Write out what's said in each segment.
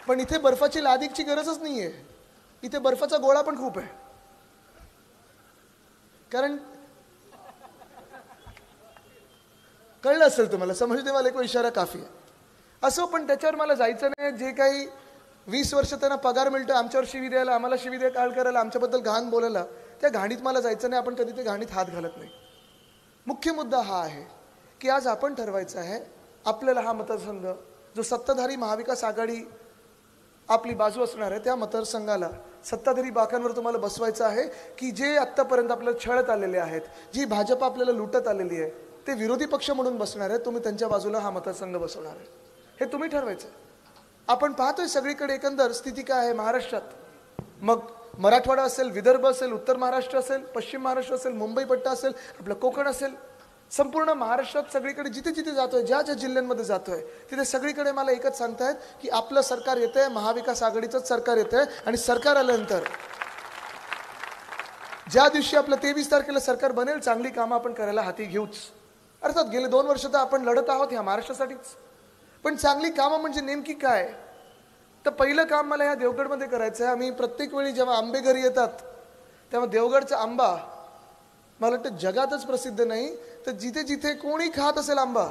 पण इथे बर्फाची लादीची गरजच नाहीये, इथे बर्फाचा गोळा पण खूप आहे. कारण कळलं असेल तुम्हाला, समजते मला को इशारा काफी आहे. असो, पण त्याच्यावर मला जायचं नाही. जे काही 20 वर्ष त्यांना पगार मिळतो आमच्यावर शिवी द्यायला, आम्हाला शिवी द्या काळ करायला, आमच्याबद्दल घाण बोलायला, त्या घाणीत मला जायचं नाही. आपण कधी ते घाणीत हात घालत नाही. मुख्य मुद्दा हा आहे की आज आपण ठरवायचं आहे आपल्याला हा मतदारसंघ जो सत्ताधारी महाविकास आघाडी आपली बाजू असणार आहे त्या मतदारसंघाला सत्ताधारी बाकांवर तुम्हाला बसवायचं आहे की जे आत्तापर्यंत आपल्याला छळत आलेले आहेत, जी भाजप आपल्याला लुटत आलेली आहे, ते विरोधी पक्ष म्हणून बसणार आहे. तुम्ही त्यांच्या बाजूला हा मतदारसंघ बसवणार आहे, हे तुम्ही ठरवायचं. आपण पाहतोय सगळीकडे एकंदर स्थिती काय आहे महाराष्ट्रात. मग मराठवाडा असेल, विदर्भ असेल, उत्तर महाराष्ट्र असेल, पश्चिम महाराष्ट्र असेल, मुंबई पट्टा असेल, आपलं कोकण असेल, संपूर्ण महाराष्ट्रात सगळीकडे जिथे जिथे जातोय, ज्या ज्या जिल्ह्यांमध्ये जातोय, तिथे सगळीकडे मला एकच सांगतायत की आपलं सरकार येतंय, महाविकास आघाडीचंच सरकार येतंय. आणि सरकार आल्यानंतर ज्या दिवशी आपलं 23 तारखेला सरकार बनेल, चांगली कामं आपण करायला हाती घेऊच. अर्थात गेले 2 वर्ष तर आपण लढत आहोत ह्या महाराष्ट्रासाठीच. पण चांगली कामं म्हणजे नेमकी काय, तर पहिलं काम मला ह्या देवगडमध्ये करायचं आहे. आम्ही प्रत्येक वेळी जेव्हा आंबे घरी येतात तेव्हा देवगडचा आंबा मला वाटतं जगातच प्रसिद्ध नाही, तर जिथे जिथे कोणी खात असेल आंबा,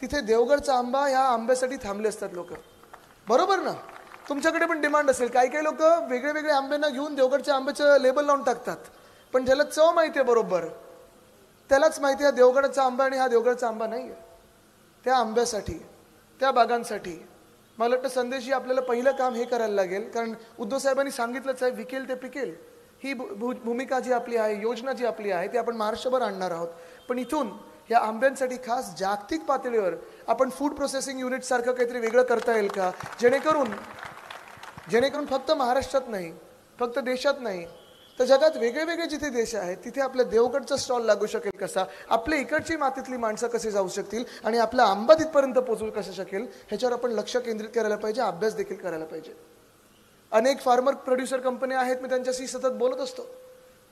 तिथे देवगडचा आंबा ह्या आंब्यासाठी थांबले असतात लोक. बरोबर ना? तुमच्याकडे पण डिमांड असेल. काही काही लोक वेगळे वेगळे आंब्यांना घेऊन देवगडच्या आंब्याचं लेबल लावून टाकतात, पण ज्याला चव माहिती आहे बरोबर त्यालाच माहिती आहे देवगडचा आंबा आणि हा देवगडचा आंबा नाही आहे. त्या आंब्यासाठी, त्या बागांसाठी मला वाटतं संदेशजी आपल्याला पहिलं काम हे करायला लागेल. कारण उद्धव साहेबांनी सांगितलंच आहे, विकेल ते पिकेल. ही भूमिका जी आपली आहे, योजना जी आपली आहे, ती आपण महाराष्ट्रभर आणणार आहोत. पण इथून या आंब्यांसाठी खास जागतिक पातळीवर आपण फूड प्रोसेसिंग युनिट सारखं काहीतरी वेगळं करता येईल का, जेणेकरून फक्त महाराष्ट्रात नाही, फक्त देशात नाही, तर जगात वेगळे वेगळे जिथे देश आहेत तिथे आपल्या देवगडचा स्टॉल लागू शकेल कसा, आपल्या इकडची मातीतली माणसं कसे जाऊ शकतील आणि आपला आंबा तिथपर्यंत पोहोचू कसं शकेल, ह्याच्यावर आपण लक्ष केंद्रित करायला पाहिजे, अभ्यास देखील करायला पाहिजे. अनेक फार्मर प्रोड्युसर कंपन्या आहेत, मी त्यांच्याशी सतत बोलत असतो.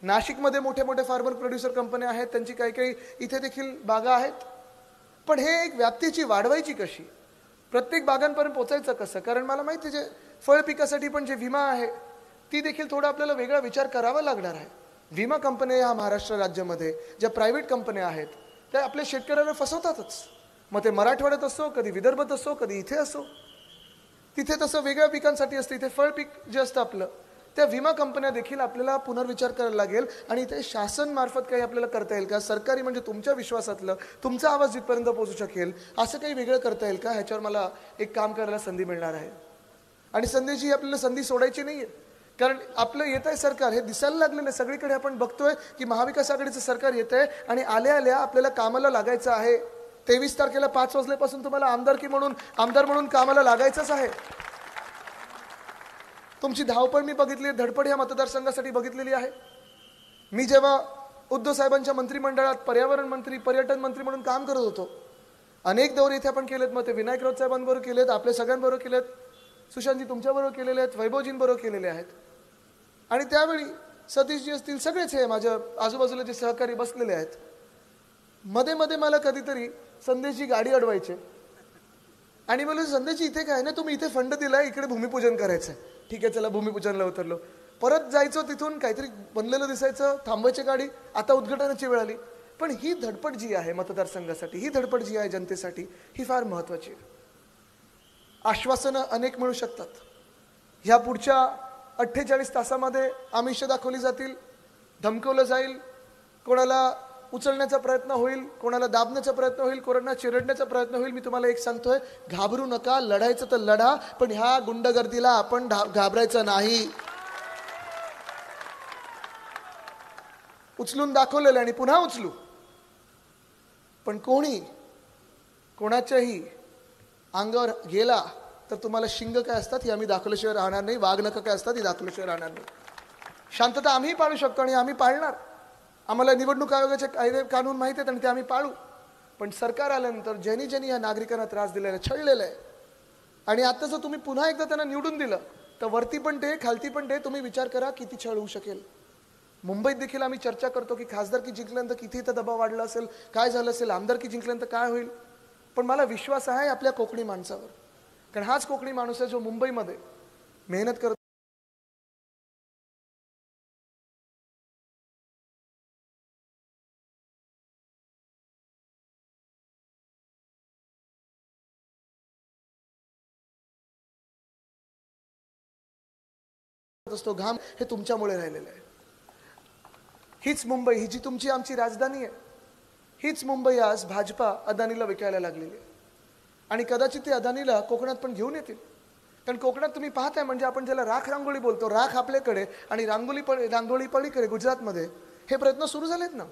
नाशिकमध्ये मोठे मोठे फार्मर प्रोड्युसर कंपन्या आहेत, त्यांची काही काही इथे देखील बागा आहेत. पण हे एक व्याप्तीची वाढवायची कशी, प्रत्येक बागांपर्यंत पोचायचं कसं. कारण मला माहिती आहे जे फळ पिकासाठी पण जे विमा आहे ती देखील थोडा आपल्याला वेगळा विचार करावा लागणार आहे. विमा कंपन्या ह्या महाराष्ट्र राज्यामध्ये ज्या प्रायव्हेट कंपन्या आहेत त्या आपल्या शेतकऱ्याला फसवतातच. मग ते मराठवाड्यात असो, कधी विदर्भात असो, कधी इथे असो, तिथे तसं वेगळ्या पिकांसाठी असतं. इथे फळ पीक जे असतं आपलं, त्या विमा कंपन्या देखील आपल्याला पुनर्विचार करायला लागेल. आणि ते शासन मार्फत काही आपल्याला करता येईल का, सरकारी म्हणजे तुमच्या विश्वासातलं, तुमचा आवाज जिथपर्यंत पोहोचू शकेल असं काही वेगळं करता येईल का, ह्याच्यावर मला एक काम करायला संधी मिळणार आहे. आणि संधीची आपल्याला संधी सोडायची नाहीये. कारण आपलं येत आहे सरकार, हे दिसायला लागलेलं आहे सगळीकडे. आपण बघतोय की महाविकास आघाडीचं सरकार येत आहे आणि आल्या आल्या आपल्याला कामाला लागायचं आहे. 23 तारखेला 5 वाजल्यापासून तुम्हाला आमदार म्हणून कामाला लागायचंच आहे. तुमची धावपळ मी बघितली, धडपड ह्या मतदारसंघासाठी बघितलेली आहे. मी जेव्हा उद्धव साहेबांच्या मंत्रिमंडळात पर्यावरण मंत्री, पर्यटन मंत्री म्हणून काम करत होतो, अनेक दौरे इथे आपण केलेत. मग ते विनायक राऊत साहेबांबरोबर केलेत, आपल्या सगळ्यांबरोबर केलेत, सुशांतजी तुमच्याबरोबर केलेले आहेत, वैभवजींबरोबर केलेले आहेत. आणि त्यावेळी सतीशजी असतील, सगळेच हे माझ्या आजूबाजूला जे सहकारी बसलेले आहेत. मध्ये मध्ये मला कधीतरी संदेशजी गाडी अडवायचे आणि मला संदेशजी इथे काय ना, तुम्ही इथे फंड दिलाय, इकडे भूमिपूजन करायचंय. ठीक आहे चला भूमिपूजनला उतरलो. परत जायचो, तिथून काहीतरी बनलेलं दिसायचं, थांबवायची गाडी, आता उद्घाटनाची वेळ आली. पण ही धडपड जी आहे मतदारसंघासाठी, ही धडपड जी आहे जनतेसाठी, ही फार महत्वाची आहे. आश्वासनं अनेक मिळू शकतात. ह्या पुढच्या 48 तासामध्ये आमिष दाखवली जातील, धमकवलं जाईल, कोणाला उचलण्याचा प्रयत्न होईल, कोणाला दाबण्याचा प्रयत्न होईल, कोणाला चिरडण्याचा प्रयत्न होईल. मी तुम्हाला एक सांगतोय, घाबरू नका, लढायचं तर लढा, पण ह्या गुंडगर्दीला आपण घाबरायचं नाही. उचलून दाखवलेलं आणि पुन्हा उचलू, पण कोणाच्याही अंगावर गेला तर तुम्हाला शिंग काय असतात हे आम्ही दाखवल्याशिवाय राहणार नाही, वाघनखं काय असतात ही दाखवल्याशिवाय राहणार नाही. शांतता आम्ही पाळू शकतो आणि आम्ही पाळणार. आम्हाला निवडणूक आयोगाचे कायदे कानून माहिती आहेत आणि ते आम्ही पाळू. पण सरकार आल्यानंतर ज्यांनी ज्यांनी या नागरिकांना त्रास दिलेला आहे, छळलेलं आहे, आणि आता जर तुम्ही पुन्हा एकदा त्यांना निवडून दिलं तर वरती पण ते, खालती पण ते, तुम्ही विचार करा किती छळ होऊ शकेल. मुंबईत देखील आम्ही चर्चा करतो की खासदारकी जिंकल्यानंतर किती इथं दबाव वाढला असेल, काय झालं असेल, आमदारकी जिंकल्यानंतर काय होईल. पण मला विश्वास आहे आपल्या कोकणी माणसावर, कारण हाच कोकणी माणूस आहे जो मुंबईमध्ये मेहनत करत असतो, घाम हे तुमच्यामुळे राहिलेलं आहे. हीच मुंबई, ही जी तुमची आमची राजधानी आहे, हीच मुंबई आज भाजपा अदानीला विकायला लागलेली आहे. आणि कदाचित ते अदानीला कोकणात पण घेऊन येतील. कारण कोकणात तुम्ही पाहताय, म्हणजे आपण ज्याला राख रांगोळी बोलतो, राख आपल्याकडे आणि रांगोळी पलीकडे गुजरातमध्ये हे प्रयत्न सुरू झालेत ना.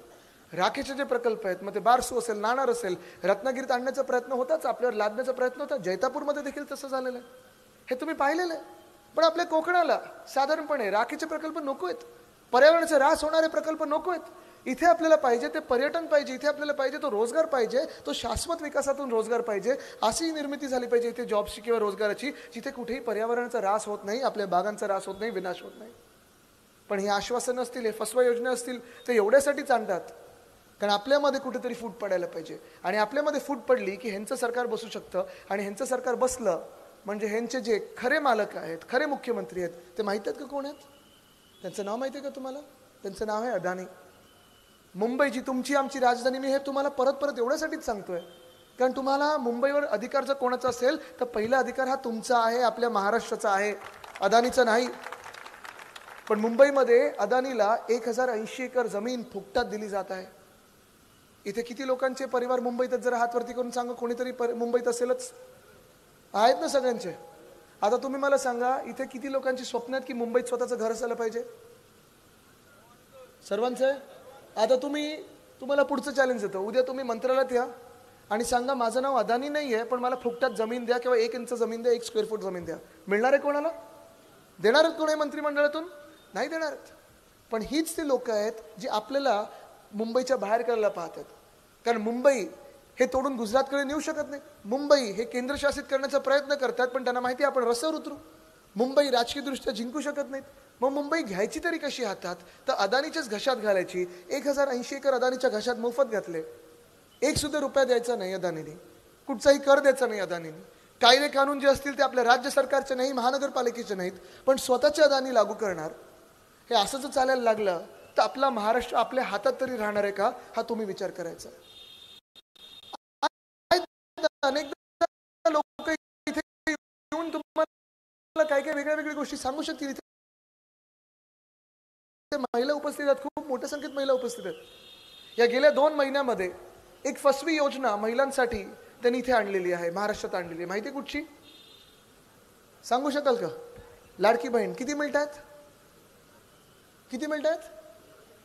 राखेचे जे प्रकल्प आहेत, मग ते बारसू असेल, नाणार असेल, रत्नागिरीत आणण्याचा प्रयत्न होताच, आपल्यावर लादण्याचा प्रयत्न होता, जैतापूरमध्ये देखील तसं झालेलं आहे, हे तुम्ही पाहिलेलं आहे. पण आपल्या कोकणाला साधारणपणे राखेचे प्रकल्प नको आहेत, पर्यावरणाचे ऱ्हास होणारे प्रकल्प नको आहेत. इथे आपल्याला पाहिजे ते पर्यटन पाहिजे, इथे आपल्याला पाहिजे तो रोजगार पाहिजे, तो शाश्वत विकासातून रोजगार पाहिजे, अशी निर्मिती झाली पाहिजे इथे जॉब्सची किंवा रोजगाराची, जिथे कुठेही पर्यावरणाचा ऱ्हास होत नाही, आपल्या बागांचा ऱ्हास होत नाही, विनाश होत नाही. पण हे आश्वासन असतील, हे फसवा योजना असतील, ते एवढ्यासाठीच आणतात कारण आपल्यामध्ये कुठेतरी फूट पडायला पाहिजे. आणि आपल्यामध्ये फूट पडली की ह्यांचं सरकार बसू शकतं, आणि ह्यांचं सरकार बसलं म्हणजे ह्यांचे जे खरे मालक आहेत, खरे मुख्यमंत्री आहेत, ते माहीत आहेत का कोण आहेत? त्यांचं नाव माहिती आहे का तुम्हाला? त्यांचं नाव आहे अदानी. मुंबई जी तुमची आमची राजधानी, मी हे तुम्हाला परत परत एवढ्यासाठीच सांगतोय कारण तुम्हाला मुंबईवर अधिकार जर कोणाचा असेल तर पहिला अधिकार हा तुमचा आहे, आपल्या महाराष्ट्राचा आहे, अदानीचा नाही. पण मुंबईमध्ये अदानीला 1080 एकर जमीन फुकटात दिली जात आहे. इथे किती लोकांचे परिवार मुंबईतच, जरा हातवरती करून सांगा, कोणीतरी मुंबईत असेलच, आहेत ना सगळ्यांचे. आता तुम्ही मला सांगा, इथे किती लोकांची स्वप्न आहेत की मुंबईत स्वतःचं घर असायला पाहिजे? सर्वांचं आहे. आता तुम्हाला पुढचं चॅलेंज देतो, उद्या तुम्ही मंत्रालयात या आणि सांगा माझं नाव अदानी नाही आहे, पण मला फुकटात जमीन द्या किंवा 1 इंच जमीन द्या, 1 स्क्वेअर फूट जमीन द्या. मिळणार आहे कोणाला? देणार आहेत कोणी मंत्रिमंडळातून? नाही देणार आहेत. पण हीच ती लोक आहेत जी आपल्याला मुंबईच्या बाहेर करायला पाहतात. कारण मुंबई हे तोडून गुजरातकडे नेऊ शकत नाही. मुंबई हे केंद्रशासित करण्याचा प्रयत्न करतात, पण त्यांना माहिती आहे आपण रस्त्यावर उतरू. मुंबई राजकीयदृष्ट्या जिंकू शकत नाहीत. मग मुंबई घ्यायची तरी कशी हातात? तर अदानीच्याच घशात घालायची. 1080 एकर अदानीच्या घशात मोफत घातले. एक सुद्धा रुपया द्यायचा नाही अदानीने, कुठचाही कर द्यायचा नाही अदानीने. कायदे कानून जे असतील ते आपल्या राज्य सरकारचे नाही, महानगरपालिकेचे नाहीत, पण स्वतःचे अदानी लागू करणार. हे असं जर चालायला लागलं तर आपला महाराष्ट्र आपल्या हातात तरी राहणार आहे का, हा तुम्ही विचार करायचा. अनेकदा लोक इथे येऊन तुम्हाला काय काय वेगळ्या वेगळ्या गोष्टी सांगू शकतील. इथे महिला उपस्थित आहेत, खूप मोठ्या संख्येत महिला उपस्थित आहेत. या गेल्या 2 महिन्यामध्ये एक फसवी योजना महिलांसाठी त्यांनी इथे आणलेली आहे, महाराष्ट्रात आणलेली आहे. माहिती कुठची सांगू शकाल का? लाडकी बहीण. किती मिळतात? किती मिळतात?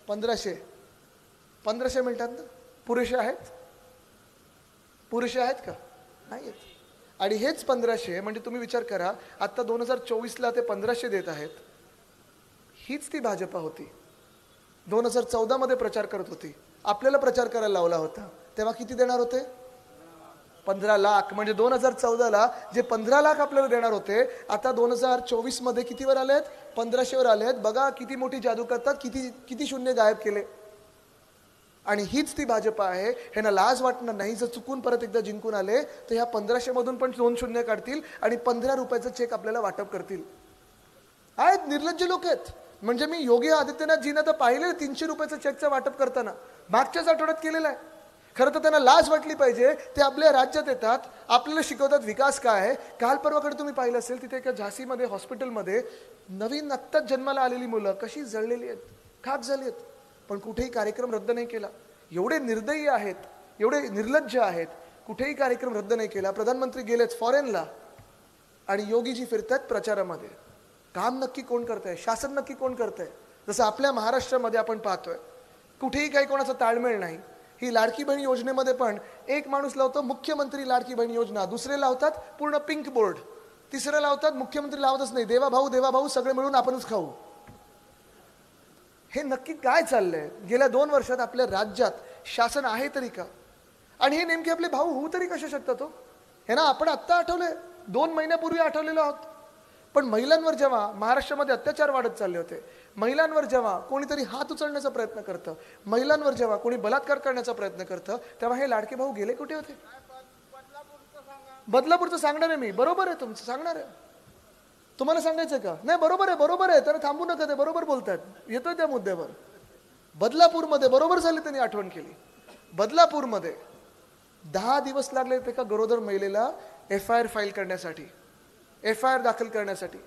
1500 मिळतात ना. पुरेसे आहेत? पुरेसे आहेत का? नाही आहेत. आणि हेच 1500 म्हणजे तुम्ही विचार करा, आता 2024ला ते 1500 देत आहेत. हीच ती भाजपा होती. 2014 मध्ये प्रचार करत होती, आपल्याला प्रचार करायला लावला होता. तेव्हा किती देणार होते? 15 लाख. म्हणजे 2014ला जे 15 लाख आपल्याला देणार होते, आता 2024 मध्ये कितीवर आलेत? 1500वर आलेत. बघा किती मोठी जादू करतात, किती शून्य गायब केले. आणि हीच ती भाजपा आहे. ह्यांना लाज वाटणार नाही, जर चुकून परत एकदा जिंकून आले तर ह्या 1500 मधून पण 2 शून्य काढतील आणि 15 रुपयाचा चेक आपल्याला वाटप करतील. आहेत निर्लज्ज लोक आहेत. म्हणजे मी योगी आदित्यनाथ जीना तर पाहिले 300 रुपयाचं चेकचं वाटप करताना, मागच्याच आठवड्यात केलेलं आहे. खरं तर त्यांना लाज वाटली पाहिजे. ते आपल्या राज्यात येतात, आपल्याला शिकवतात विकास काय आहे. काल परवाकडे तुम्ही पाहिलं असेल, तिथे एका झाशीमध्ये हॉस्पिटलमध्ये नवीन आत्ताच जन्माला आलेली मुलं कशी जळलेली आहेत, खाक झाली आहेत, पण कुठेही कार्यक्रम रद्द नाही केला. एवढे निर्दयी आहेत, एवढे निर्लज्ज आहेत, कुठेही कार्यक्रम रद्द नाही केला. प्रधानमंत्री गेलेच फॉरेनला आणि योगीजी फिरतात प्रचारामध्ये. काम नक्की कोण करतंय? शासन नक्की कोण करतंय? जसं आपल्या महाराष्ट्रामध्ये आपण पाहतोय, कुठेही काही कोणाचा ताळमेळ नाही. ही लाडकी बहीण योजनेमध्ये पण एक माणूस लावतो मुख्यमंत्री लाडकी बहीण योजना, दुसरे लावतात पूर्ण पिंक बोर्ड, तिसरे लावतात मुख्यमंत्री लावतच नाही, देवा भाऊ सगळे मिळून आपणच खाऊ. हे नक्की काय चाललंय? गेल्या 2 वर्षात आपल्या राज्यात शासन आहे तरी का? आणि हे नेमके आपले भाऊ होऊ तरी कशा शकतात हो? हे ना आपण आत्ता आठवलंय, 2 महिन्यापूर्वी आठवलेलो आहोत. पण महिलांवर जेव्हा महाराष्ट्रामध्ये अत्याचार वाढत चालले होते, महिलांवर जेव्हा कोणीतरी हात उचलण्याचा प्रयत्न करतं, महिलांवर जेव्हा कोणी बलात्कार करण्याचा प्रयत्न करतं, तेव्हा हे लाडके भाऊ गेले कुठे होते? बदलापूरचं सांगणार आहे मी, बरोबर आहे तुमचं, सांगणार आहे. तुम्हाला सांगायचं का? नाही, बरोबर आहे, बरोबर आहे, तर थांबू नका, ते बरोबर बोलतात. येतोय त्या मुद्द्यावर. बदलापूरमध्ये बरोबर झाली, त्यांनी आठवण केली. बदलापूरमध्ये 10 दिवस लागले एका गरोदर महिलेला FIR फाईल करण्यासाठी, FIR दाखल करण्यासाठी.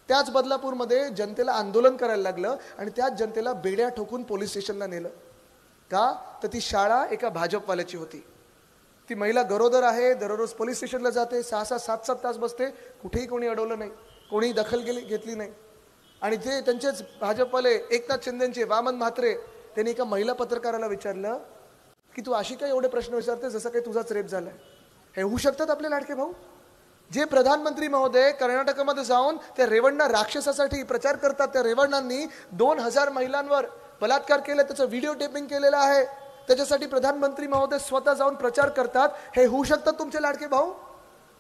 त्याच बदलापूरमध्ये जनतेला आंदोलन करायला लागलं आणि त्याच जनतेला बेड्या ठोकून पोलीस स्टेशनला नेलं. का? तर ती शाळा एका भाजपवाल्याची होती. ती महिला गरोदर आहे, दररोज पोलीस स्टेशनला जाते, 6-6, 7-7 तास बसते, कुठेही कोणी अडवलं नाही, कोणी दखल घेतली नाही. आणि ते त्यांचेच भाजपवाले एकनाथ शिंदेचे वामन म्हात्रे, त्यांनी एका महिला पत्रकाराला विचारलं की तू अशी काय एवढे प्रश्न विचारते जसं काही तुझाच रेप झालाय? हे होऊ शकतात आपले लाडके भाऊ? जे प्रधानमंत्री महोदय कर्नाटकामध्ये जाऊन त्या रेवण्णा राक्षसासाठी प्रचार करतात, त्या रेवण्णांनी 2000 महिलांवर बलात्कार केला, त्याचं व्हिडिओ टेपिंग केलेलं आहे, त्याच्यासाठी प्रधानमंत्री महोदय स्वतः जाऊन प्रचार करतात. हे होऊ शकतात तुमचे लाडके भाऊ?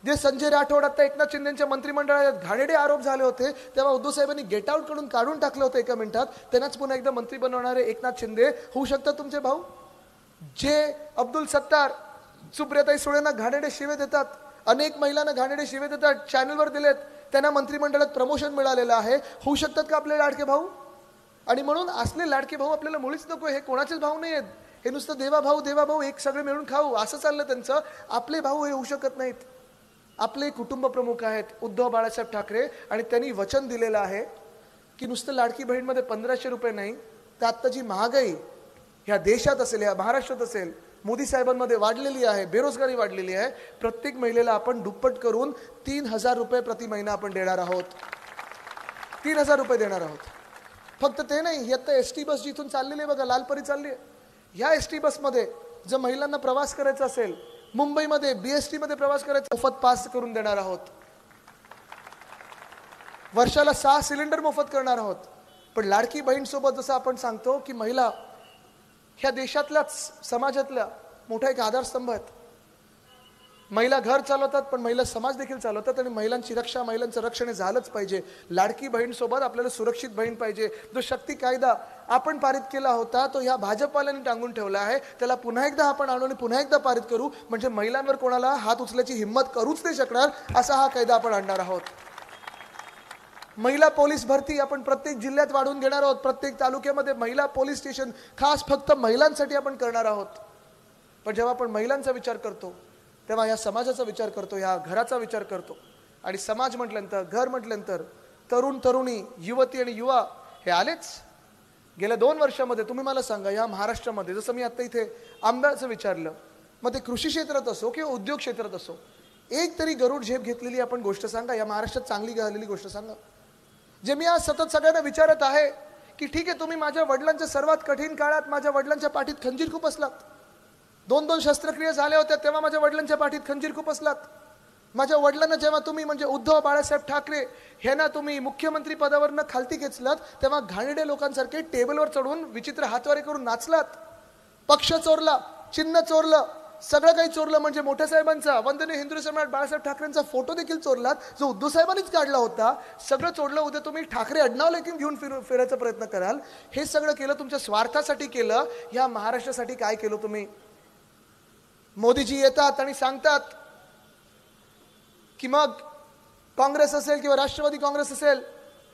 जे संजय राठोड आता एकनाथ शिंदेच्या मंत्रिमंडळात घाणेरडे आरोप झाले होते, तेव्हा उद्धव साहेबांनी गेट आउट कडून काढून टाकलं होतं एका मिनिटात, त्यांनाच पुन्हा एकदा मंत्री बनवणारे एकनाथ शिंदे होऊ शकतात तुमचे भाऊ? जे अब्दुल सत्तार सुप्रियाताई सुळेंना घाणेरडे शिवे देतात, अनेक महिलांना घाणेरडे शिवे देतात, चॅनलवर दिलेत, त्यांना मंत्रिमंडळात प्रमोशन मिळालेलं आहे, होऊ शकतात का आपले लाडके भाऊ? आणि म्हणून असले लाडके भाऊ आपल्याला मुळीच नको. हे कोणाचेच भाऊ नाही आहेत, हे नुसतं देवाभाऊ एक सगळे मिळून खाऊ असं चाललं त्यांचं. आपले भाऊ हे होऊ शकत नाहीत. आपले कुटुंब प्रमुख आहेत उद्धव बाळासाहेब ठाकरे, आणि त्यांनी वचन दिलेलं आहे की नुसतं लाडकी बहीणमध्ये 1500 रुपये नाही, तर आत्ता जी महागाई ह्या देशात असेल, ह्या महाराष्ट्रात असेल, मोदी साहेबांमध्ये वाढलेली आहे, बेरोजगारी वाढलेली आहे, प्रत्येक महिलेला आपण दुप्पट करून 3000 रुपये प्रति महिना आपण देणार आहोत. 3000 रुपये देणार आहोत. फक्त ते नाही, आता ST बस जिथून चाललेली आहे बघा, लालपरी चालली आहे, ह्या ST बसमध्ये जर महिलांना प्रवास करायचा असेल, मुंबईमध्ये BST मध्ये प्रवास करायचा, मोफत पास करून देणार आहोत. वर्षाला 6 सिलेंडर मोफत करणार आहोत. पण लाडकी बहीण सोबत जसं आपण सांगतो की महिला ह्या देशातल्याच समाजातल्या मोठा एक आधारस्तंभ आहेत. महिला घर चालवतात, पण महिला समाज देखील चालवतात, आणि महिलांची रक्षा, महिलांचं रक्षण झालंच पाहिजे. लाडकी बहीण सोबत आपल्याला सुरक्षित बहीण पाहिजे. जो शक्ती कायदा आपण पारित केला होता, तो ह्या भाजपवाल्यांनी टांगून ठेवला आहे, त्याला पुन्हा एकदा आपण आणून पुन्हा एकदा पारित करू, म्हणजे महिलांवर कोणाला हात उचलायची हिंमत करूच नाही शकणार, असा हा कायदा आपण आणणार आहोत. महिला पोलीस भरती आपण प्रत्येक जिल्ह्यात वाढवून घेणार आहोत. प्रत्येक तालुक्यामध्ये महिला पोलीस स्टेशन खास फक्त महिलांसाठी आपण करणार आहोत. पण जेव्हा आपण महिलांचा विचार करतो, तेव्हा या समाजाचा विचार करतो, या घराचा विचार करतो. आणि समाज म्हटल्यानंतर, घर म्हटल्यानंतर तरुण तरुणी, युवती आणि युवा हे आलेच. गेल्या 2 वर्षामध्ये तुम्ही मला सांगा, या महाराष्ट्रामध्ये जसं मी आता इथे आंब्याचं विचारलं, मग ते कृषी क्षेत्रात असो किंवा उद्योग क्षेत्रात असो, एक तरी गरुड झेप घेतलेली आपण गोष्ट सांगा, या महाराष्ट्रात चांगली झालेली गोष्ट सांगा. जे मी आज सतत सगळ्यांना विचारत आहे की ठीक आहे, तुम्ही माझ्या वडिलांच्या सर्वात कठीण काळात माझ्या वडिलांच्या पाठीत खंजीर खूप असलात, 2-2 शस्त्रक्रिया झाल्या होत्या, तेव्हा माझ्या वडिलांच्या पाठीत खंजीर खूप असलात. माझ्या वडिलांना जेव्हा तुम्ही म्हणजे उद्धव बाळासाहेब ठाकरे ह्यांना तुम्ही मुख्यमंत्री पदावरनं खालती खेचलात, तेव्हा घाणेरडे लोकांसारखे टेबलवर चढून विचित्र हातवारे करून नाचलात. पक्ष चोरला, चिन्ह चोरलं, सगळं काही चोरलं. म्हणजे मोठ्या साहेबांचा, वंदनीय हिंदू सम्राट बाळासाहेब ठाकरेंचा फोटो देखील चोरलात, जो उद्धव साहेबांनीच काढला होता. सगळं चोरलं. उद्या तुम्ही ठाकरे आडनाव लेखून घेऊन फिरायचा प्रयत्न कराल. हे सगळं केलं तुमच्या स्वार्थासाठी केलं. या महाराष्ट्रासाठी काय केलं तुम्ही? मोदीजी येतात आणि सांगतात की मग काँग्रेस असेल किंवा राष्ट्रवादी काँग्रेस असेल,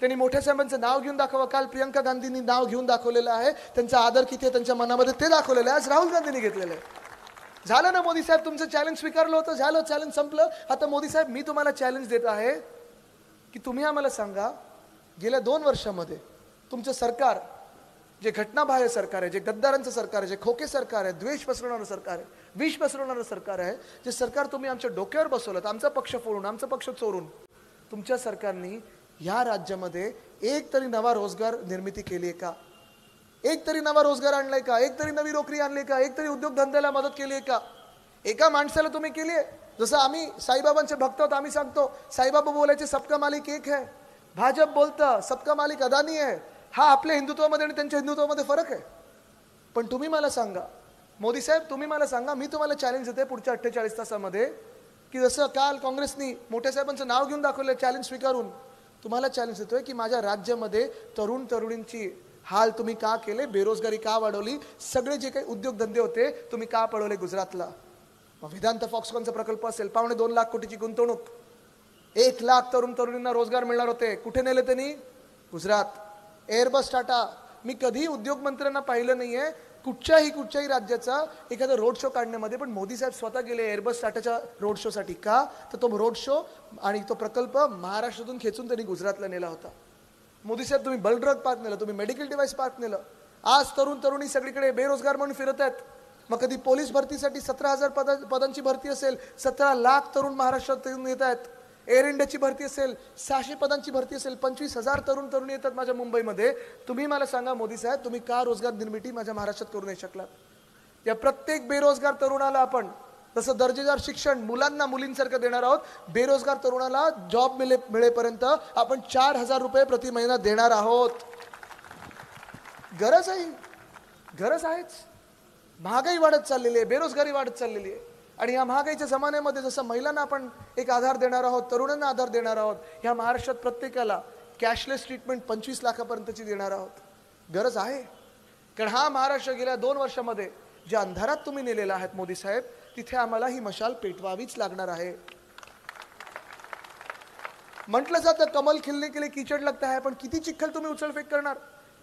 त्यांनी मोठ्या साहेबांचं नाव घेऊन दाखवा. काल प्रियंका गांधींनी नाव घेऊन दाखवलेलं आहे, त्यांचा आदर किती आहे त्यांच्या मनामध्ये ते दाखवलेलं आहे. आज राहुल गांधींनी घेतलेलं आहे. झालं ना मोदी साहेब, तुमचं चॅलेंज स्वीकारलं होतं, झालं, चॅलेंज संपलं. आता मोदी साहेब, मी तुम्हाला चॅलेंज देत आहे की तुम्ही आम्हाला सांगा, गेल्या 2 वर्षामध्ये तुमचं सरकार जे घटनाबाह्य सरकार आहे, जे गद्दारांचं सरकार आहे, जे खोके सरकार आहे, द्वेष पसरवणारं सरकार आहे, विष पसरवणारं सरकार आहे, जे सरकार तुम्ही आमच्या डोक्यावर बसवलं, आमचा पक्ष फोडून, आमचा पक्ष चोरून, तुमच्या सरकारने या राज्यामध्ये एक तरी नवा रोजगार निर्मिती केली आहे का? एक तरी नवा रोजगार आणलाय का? एक तरी नवी नोकरी आणली का? एक तरी उद्योगधंद्याला मदत केली आहे का? एका माणसाला तुम्ही केली आहे? जसं आम्ही साईबाबांचे भक्त आहोत, आम्ही सांगतो साईबाबा बोलायचे सबका मालिक एक है, भाजप बोलतं सबका मालिक अदानी आहे. हा आपल्या हिंदुत्वामध्ये आणि त्यांच्या हिंदुत्वामध्ये फरक आहे. पण तुम्ही मला सांगा मोदी साहेब, तुम्ही मला सांगा, मी तुम्हाला चॅलेंज देते पुढच्या 48 तासामध्ये की जसं काल काँग्रेसनी मोठ्या साहेबांचं नाव घेऊन दाखवलं चॅलेंज स्वीकारून, तुम्हाला चॅलेंज देतोय की माझ्या राज्यामध्ये तरुण तरुणींची हाल तुम्ही का केले, बेरोजगारी का वाढवली, सगळे जे काही उद्योगधंदे होते तुम्ही का पळवले गुजरातला. वेदांत फॉक्सकॉनचा प्रकल्प असेल, 2.25 लाख कोटीची गुंतवणूक, 1,00,000 तरुण तरुणींना रोजगार मिळणार होते. कुठे नेले त्यांनी? गुजरात. एअरबस टाटा. मी कधी उद्योग मंत्र्यांना पाहिलं नाहीये कुठच्याही राज्याचा एखादा रोड शो काढण्यामध्ये, पण मोदी साहेब स्वतः गेले एअरबस टाटाच्या रोड शो साठी. का? तर तो रोड शो आणि तो प्रकल्प महाराष्ट्रातून खेचून त्यांनी गुजरातला नेला होता. मोदी साहेब, तुम्ही बल्क ड्रग पार्क नेलं, तुम्ही मेडिकल डिव्हाइस पार्क नेलं. आज तरुण तरुणी सगळीकडे बेरोजगार म्हणून फिरत आहेत. मग कधी पोलीस भरतीसाठी 17,000 पदांची भरती असेल, 17 लाख तरुण महाराष्ट्रात येत आहेत. एअर इंडियाची भरती असेल, 600 पदांची भरती असेल, 25,000 तरुण तरुणी येतात माझ्या मुंबईमध्ये. तुम्ही मला सांगा मोदी साहेब, तुम्ही का रोजगार निर्मिती माझ्या महाराष्ट्रात करू नाही शकलात? या प्रत्येक बेरोजगार तरुणाला आपण तसं दर्जेदार शिक्षण मुलांना मुलींसारखं देणार आहोत. बेरोजगार तरुणाला जॉब मिळेपर्यंत आपण 4,000 रुपये प्रति महिना देणार आहोत. गरज आहेच. महागाई वाढत चाललेली आहे, बेरोजगारी वाढत चाललेली आहे. आणि या महागाईच्या जमान्यामध्ये जसं महिलांना आपण एक आधार देणार आहोत, तरुणांना आधार देणार आहोत, ह्या महाराष्ट्रात प्रत्येकाला कॅशलेस ट्रीटमेंट 25 लाखापर्यंतची देणार आहोत. गरज आहे. कारण हा महाराष्ट्र गेल्या 2 वर्षामध्ये ज्या अंधारात तुम्ही नेलेला आहात मोदी साहेब, तिथे आम्हाला ही मशाल पेटवावीच लागणार आहे. म्हटलं जातं कमल खिलने के लिए कीचड लगता है, पण किती चिखल तुम्ही उचलफेक करणार?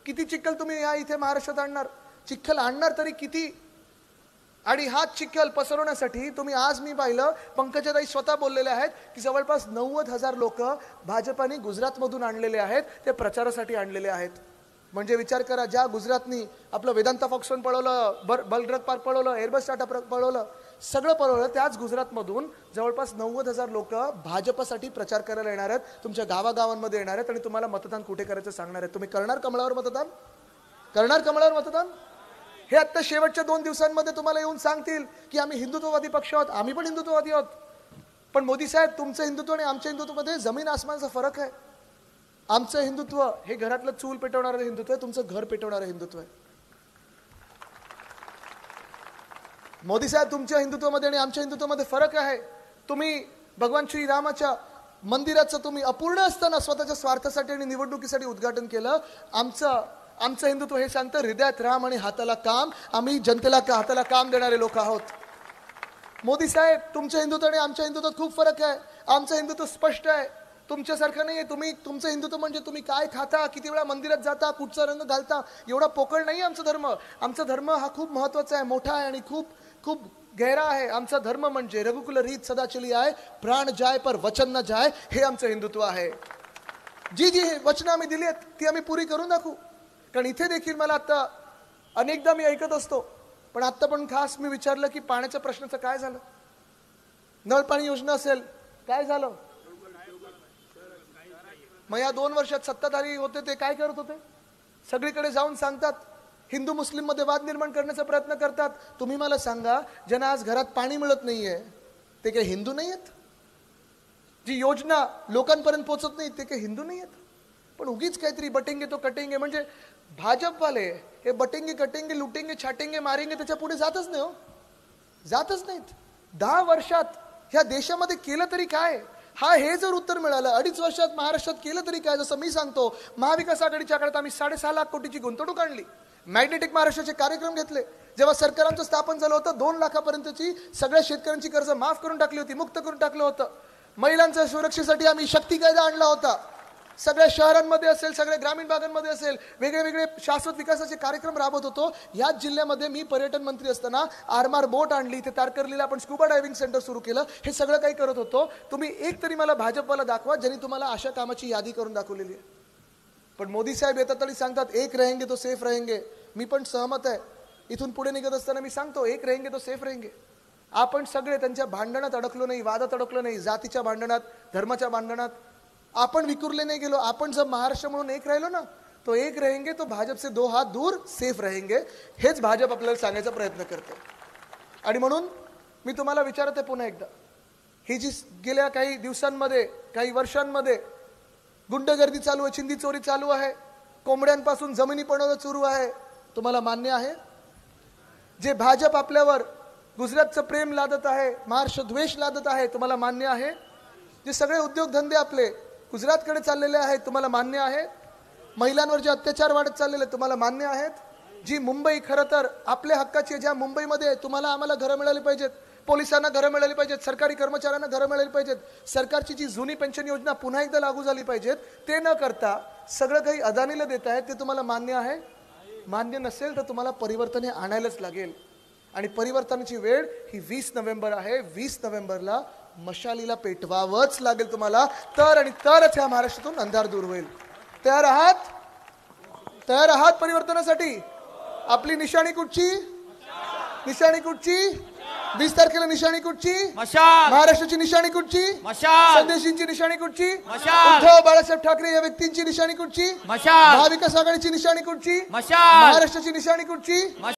किती चिखल तुम्ही या इथे महाराष्ट्रात आणणार? चिखल आणणार तरी किती? आणि हा चिखल पसरवण्यासाठी तुम्ही, आज मी पाहिलं पंकजाताई स्वतः बोललेले आहेत की जवळपास 90,000 लोक भाजपाने गुजरातमधून आणलेले आहेत, ते प्रचारासाठी आणलेले आहेत. म्हणजे विचार करा, ज्या गुजरातनी आपलं वेदांता फॉक्सॉन पळवलं, बल्क ड्रग पार्क पळवलं, एअरबस टाटा पळवलं, सगळं पळवलं, त्याच गुजरातमधून जवळपास 90,000 लोक भाजपासाठी प्रचार करायला येणार आहेत, तुमच्या गावागावांमध्ये येणार आहेत आणि तुम्हाला मतदान कुठे करायचं सांगणार आहेत. तुम्ही करणार कमळावर मतदान? करणार कमळावर मतदान? हे आता शेवटच्या 2 दिवसांमध्ये तुम्हाला येऊन सांगतील की आम्ही हिंदुत्ववादी पक्ष आहोत. आम्ही पण हिंदुत्ववादी आहोत. पण मोदी साहेब, तुमचं हिंदुत्व आणि आमच्या हिंदुत्वामध्ये जमीन आसमानाचा फरक आहे. आमचं हिंदुत्व हे घरातलं चूल पेटवणारं हिंदुत्व आहे, तुमचं घर पेटवणारं हिंदुत्व आहे. मोदी साहेब, तुमच्या हिंदुत्वामध्ये आणि आमच्या हिंदुत्वामध्ये फरक आहे. तुम्ही भगवान श्रीरामाच्या मंदिराचं तुम्ही अपूर्ण असताना स्वतःच्या स्वार्थासाठी आणि निवडणुकीसाठी उद्घाटन केलं. आमचं हिंदुत्व हे सांगतं हृदयात राम आणि हाताला काम. आम्ही जनतेला हाताला काम देणारे लोक आहोत. मोदी साहेब, तुमच्या हिंदुत्व आणि आमच्या हिंदुत्वात खूप फरक आहे. आमचं हिंदुत्व स्पष्ट आहे, तुमच्यासारखं नाही आहे. तुमचं हिंदुत्व म्हणजे तुम्ही काय खाता, किती वेळा मंदिरात जाता, कुठचा रंग घालता, एवढा पोकळ नाही आमचा धर्म. आमचा धर्म हा खूप महत्वाचा आहे, मोठा आहे आणि खूप खूप गहरा आहे. आमचा धर्म म्हणजे रघुकुल रीत सदा चली आहे, प्राण जाय पर वचन न जाय, हे आमचं हिंदुत्व आहे. जी वचनं आम्ही दिली आहेत ती आम्ही पुरी करून दाखवू. कारण इथे देखील मला आता अनेकदा मी ऐकत असतो, पण आता पण खास मी विचारलं की पाण्याच्या प्रश्नाचं काय झालं? नळ पाणी योजना असेल, काय झालं? मग या 2 वर्षात सत्ताधारी होते ते काय करत होते? सगळीकडे जाऊन सांगतात, हिंदू मुस्लिम मध्ये वाद निर्माण करण्याचा प्रयत्न करतात. तुम्ही मला सांगा, ज्यांना आज घरात पाणी मिळत नाहीये ते काही हिंदू नाही आहेत? जी योजना लोकांपर्यंत पोहोचत नाही ते काही हिंदू नाही आहेत? पण उगीच काहीतरी बटेंगे तो कटेंगे, म्हणजे भाजपवाले हे बटेंगे कटेंगे लुटेंगे छाटेंगे मारेंगे त्याच्या पुढे जातच नाही. हो, जातच नाहीत. 10 वर्षात ह्या देशामध्ये केलं तरी काय? हे जर उत्तर मिळालं, 2.5 वर्षात महाराष्ट्रात केलं तरी काय? जसं मी सांगतो, महाविकास आघाडीच्या काळात आम्ही 6.5 लाख कोटीची गुंतवणूक आणली, मॅग्नेटिक महाराष्ट्राचे कार्यक्रम घेतले. जेव्हा सरकार आमचं स्थापन झालं होतं, 2 लाखापर्यंतची सगळ्या शेतकऱ्यांची कर्ज माफ करून टाकली होती, मुक्त करून टाकलं होतं. महिलांच्या सुरक्षेसाठी आम्ही शक्ती कायदा आणला होता. सगळ्या शहरांमध्ये असेल, सगळ्या ग्रामीण भागांमध्ये असेल, वेगळे शाश्वत विकासाचे कार्यक्रम राबवत होतो. याच जिल्ह्यामध्ये मी पर्यटन मंत्री असताना आरमार बोट आणली, इथे तारकर्लीला आपण स्कुबा डायव्हिंग सेंटर सुरू केलं. हे सगळं काही करत होतो. तुम्ही एक तरी मला भाजपवाला दाखवा ज्यांनी तुम्हाला अशा कामाची यादी करून दाखवलेली आहे. पण मोदी साहेब येतात आणि सांगतात एक रहेंगे तो सेफ रहेंगे. मी पण सहमत आहे. इथून पुढे निघत असताना मी सांगतो एक रहेंगे तो सेफ रहेंगे. आपण सगळे त्यांच्या भांडणात अडकलो नाही, वादात अडकलो नाही, जातीच्या भांडणात, धर्माच्या भांडणात आपण विखुरले नाही गेलो. आपण जर महाराष्ट्र म्हणून एक राहिलो ना, तो एक रहेंगे तो भाजप से 2 हात दूर सेफ रहेंगे. हेच भाजप आपल्याला सांगायचा प्रयत्न करते. आणि म्हणून मी तुम्हाला विचारत आहे पुन्हा एकदा, ही जी गेल्या काही दिवसांमध्ये, काही वर्षांमध्ये गुंडगर्दी चालू आहे, चिंदी चोरी चालू आहे, कोंबड्यांपासून जमिनी पडवणं सुरू आहे, तुम्हाला मान्य आहे? जे भाजप आपल्यावर गुजरातचं प्रेम लादत आहे, महाराष्ट्र द्वेष लादत आहे, तुम्हाला मान्य आहे? जे सगळे उद्योगधंदे आपले गुजरातकडे चाललेले आहेत, तुम्हाला मान्य आहे? महिलांवर जे अत्याचार वाढत चाललेले तुम्हाला मान्य आहेत? जी मुंबई खरं तर आपल्या हक्काची आहे, ज्या मुंबईमध्ये तुम्हाला आम्हाला घरं मिळाली पाहिजेत, पोलिसांना घरं मिळाली पाहिजेत, सरकारी कर्मचाऱ्यांना घरं मिळाली पाहिजेत, सरकारची जी जुनी पेन्शन योजना पुन्हा एकदा लागू झाली पाहिजेत. ते न करता सगळं काही अदानीला देत आहेत. ते तुम्हाला मान्य आहे? मान्य नसेल तर तुम्हाला परिवर्तन हे आणायलाच लागेल. आणि परिवर्तनाची वेळ ही 20 नोव्हेंबर आहे. 20 नोव्हेंबरला मशालीला पेटवावंच लागेल तुम्हाला. तर आणि तरच ह्या महाराष्ट्रातून अंधार दूर होईल. तयार आहात? तयार आहात परिवर्तनासाठी? आपली निशाणी कुठची? निशाणी कुठची? 20 तारखेला निशाणी कुठची? महाराष्ट्राची निशाणी कुठची? संदेशींची निशाणी कुठची? उद्धव बाळासाहेब ठाकरे या व्यक्तींची निशाणी कुठची? महाविकास आघाडीची निशाणी कुठची? महाराष्ट्राची निशाणी कुठची?